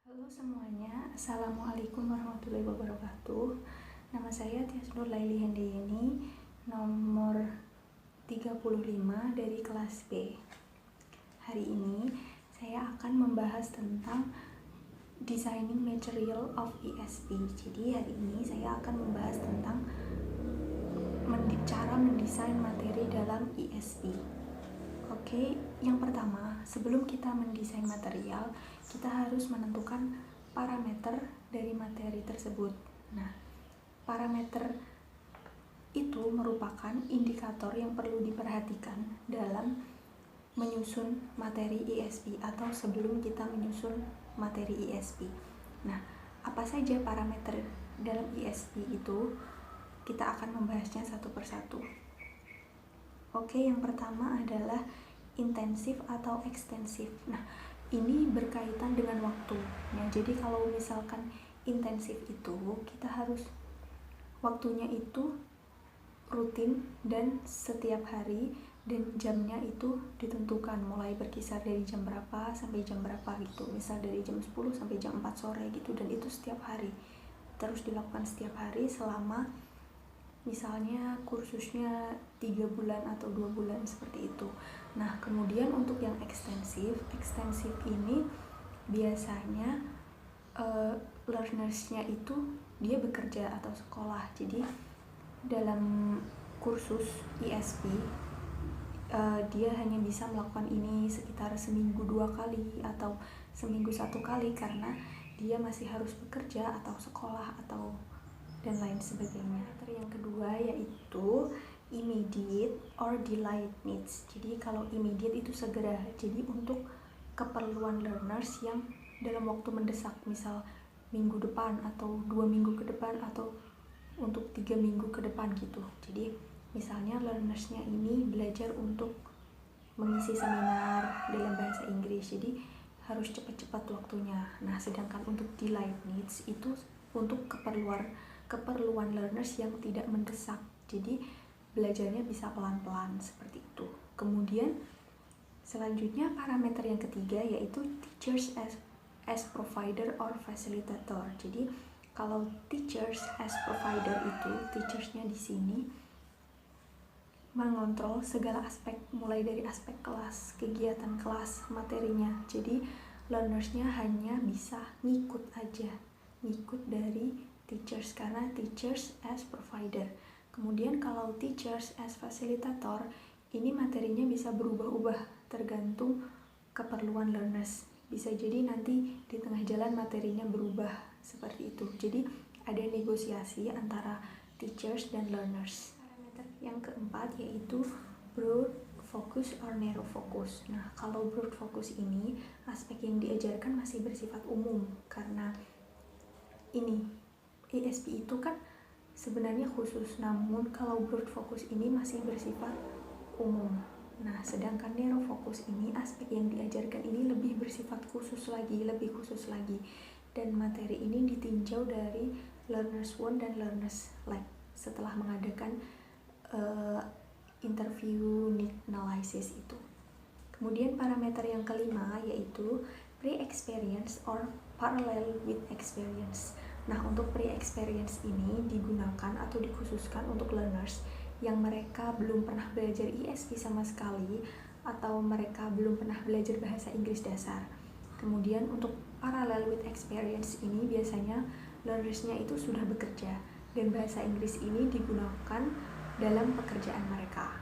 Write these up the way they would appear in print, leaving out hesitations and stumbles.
Halo semuanya, Assalamualaikum warahmatullahi wabarakatuh. Nama saya Tias Nur Laili Handayani, nomor 35 dari kelas B. Hari ini saya akan membahas tentang Designing Material of ESP. Jadi hari ini saya akan membahas tentang cara mendesain materi dalam ESP. Oke, yang pertama, sebelum kita mendesain material, kita harus menentukan parameter dari materi tersebut. Nah, parameter itu merupakan indikator yang perlu diperhatikan dalam menyusun materi ESP atau sebelum kita menyusun materi ESP. Nah, apa saja parameter dalam ESP itu? Kita akan membahasnya satu persatu. Oke, yang pertama adalah intensif atau ekstensif. Nah, ini berkaitan dengan waktu. Nah, jadi kalau misalkan intensif itu, kita harus waktunya itu rutin dan setiap hari, dan jamnya itu ditentukan mulai berkisar dari jam berapa sampai jam berapa gitu. Misal dari jam 10 sampai jam 4 sore gitu, dan itu setiap hari. Terus dilakukan setiap hari selama misalnya kursusnya 3 bulan atau 2 bulan seperti itu. Nah, kemudian untuk yang ekstensif ini biasanya learnersnya itu dia bekerja atau sekolah. Jadi dalam kursus ESP dia hanya bisa melakukan ini sekitar seminggu 2 kali atau seminggu 1 kali karena dia masih harus bekerja atau sekolah atau dan lain sebagainya. Yang kedua yaitu immediate or delayed needs. Jadi kalau immediate itu segera, jadi untuk keperluan learners yang dalam waktu mendesak, misal minggu depan atau 2 minggu ke depan atau untuk 3 minggu ke depan gitu. Jadi misalnya learnersnya ini belajar untuk mengisi seminar dalam bahasa Inggris, jadi harus cepat-cepat waktunya. Nah, sedangkan untuk delayed needs itu untuk keperluan learners yang tidak mendesak, jadi belajarnya bisa pelan-pelan seperti itu. Kemudian selanjutnya parameter yang ketiga yaitu teachers as provider or facilitator. Jadi kalau teachers as provider itu, teachersnya di sini mengontrol segala aspek, mulai dari aspek kelas, kegiatan kelas, materinya. Jadi learnersnya hanya bisa ngikut aja, ngikut dari teachers karena teachers as provider. Kemudian kalau teachers as facilitator, ini materinya bisa berubah-ubah tergantung keperluan learners. Bisa jadi nanti di tengah jalan materinya berubah seperti itu. Jadi ada negosiasi antara teachers dan learners. Parameter yang keempat yaitu broad focus or narrow focus. Nah, kalau broad focus ini aspek yang diajarkan masih bersifat umum karena ini ESP itu kan sebenarnya khusus, namun kalau broad focus ini masih bersifat umum. Nah, sedangkan narrow focus ini aspek yang diajarkan ini lebih bersifat khusus lagi, dan materi ini ditinjau dari learners 1 dan learners lab setelah mengadakan interview need analysis itu. Kemudian parameter yang kelima yaitu pre-experience or parallel with experience. Nah, untuk pre-experience ini digunakan atau dikhususkan untuk learners yang mereka belum pernah belajar ESP sama sekali atau mereka belum pernah belajar bahasa Inggris dasar. Kemudian untuk parallel with experience ini biasanya learnersnya itu sudah bekerja dan bahasa Inggris ini digunakan dalam pekerjaan mereka.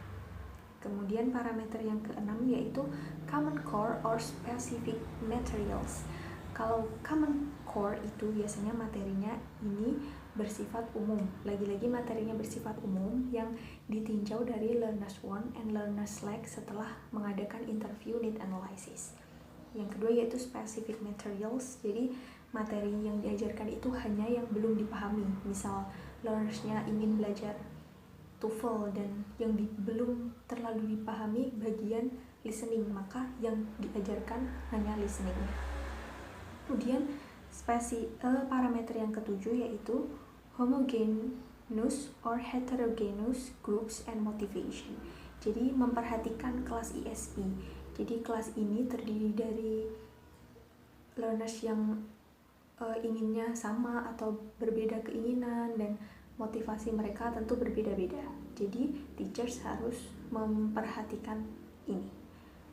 Kemudian parameter yang keenam yaitu common core or specific materials. Kalau common core itu biasanya materinya ini bersifat umum. Lagi-lagi materinya bersifat umum yang ditinjau dari learners 1 and learners lag setelah mengadakan interview need analysis. Yang kedua yaitu specific materials. Jadi materi yang diajarkan itu hanya yang belum dipahami. Misal learnersnya ingin belajar TOEFL dan yang belum terlalu dipahami bagian listening, maka yang diajarkan hanya listening. Kemudian parameter yang ketujuh yaitu homogeneous or heterogeneous groups and motivation. Jadi memperhatikan kelas ESP. Jadi kelas ini terdiri dari learners yang inginnya sama atau berbeda keinginan, dan motivasi mereka tentu berbeda-beda. Jadi teachers harus memperhatikan ini.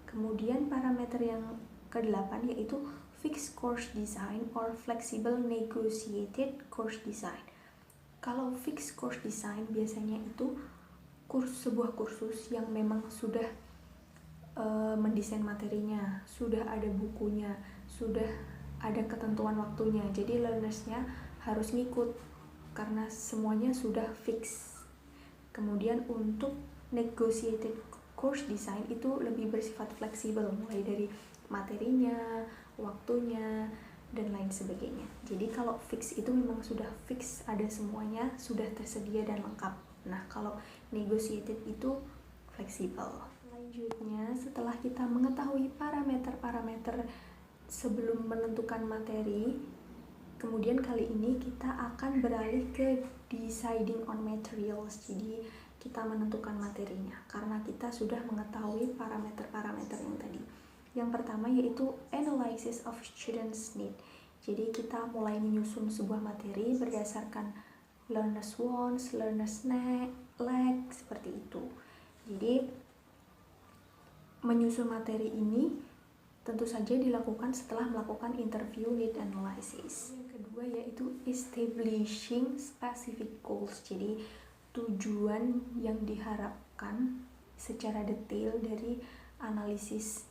Kemudian parameter yang ke-8 yaitu fixed course design or flexible negotiated course design. Kalau fixed course design biasanya itu sebuah kursus yang memang sudah mendesain materinya, sudah ada bukunya, sudah ada ketentuan waktunya. Jadi learnersnya harus ngikut karena semuanya sudah fix. Kemudian untuk negotiated course design itu lebih bersifat fleksibel, mulai dari materinya, waktunya, dan lain sebagainya. Jadi kalau fix itu memang sudah fix, ada semuanya, sudah tersedia dan lengkap. Nah, kalau negotiated itu fleksibel. Selanjutnya, setelah kita mengetahui parameter-parameter sebelum menentukan materi, kemudian kali ini kita akan beralih ke deciding on materials. Jadi kita menentukan materinya karena kita sudah mengetahui parameter-parameter yang tadi. Yang pertama yaitu analysis of students' need. Jadi kita mulai menyusun sebuah materi berdasarkan learners' wants, learners' lack, seperti itu. Jadi menyusun materi ini tentu saja dilakukan setelah melakukan interview need analysis. Yang kedua yaitu establishing specific goals. Jadi tujuan yang diharapkan secara detail dari analisis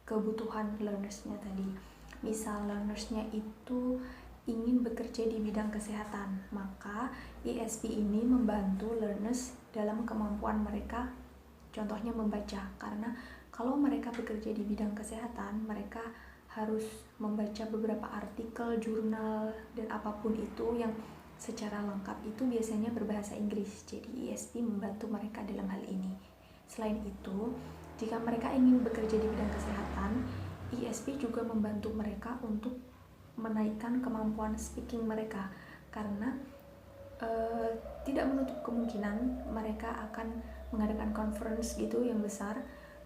kebutuhan learnersnya tadi. Misal learnersnya itu ingin bekerja di bidang kesehatan, maka ESP ini membantu learners dalam kemampuan mereka, contohnya membaca, karena kalau mereka bekerja di bidang kesehatan, mereka harus membaca beberapa artikel, jurnal, dan apapun itu yang secara lengkap itu biasanya berbahasa Inggris. Jadi ESP membantu mereka dalam hal ini. Selain itu, jika mereka ingin bekerja di bidang kesehatan, ESP juga membantu mereka untuk menaikkan kemampuan speaking mereka, karena tidak menutup kemungkinan mereka akan mengadakan conference gitu yang besar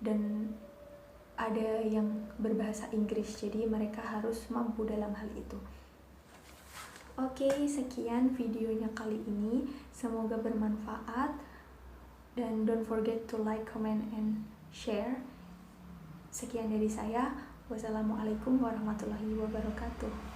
dan ada yang berbahasa Inggris, jadi mereka harus mampu dalam hal itu. Oke, sekian videonya kali ini, semoga bermanfaat dan don't forget to like, comment, and share. Sekian dari saya, wassalamualaikum warahmatullahi wabarakatuh.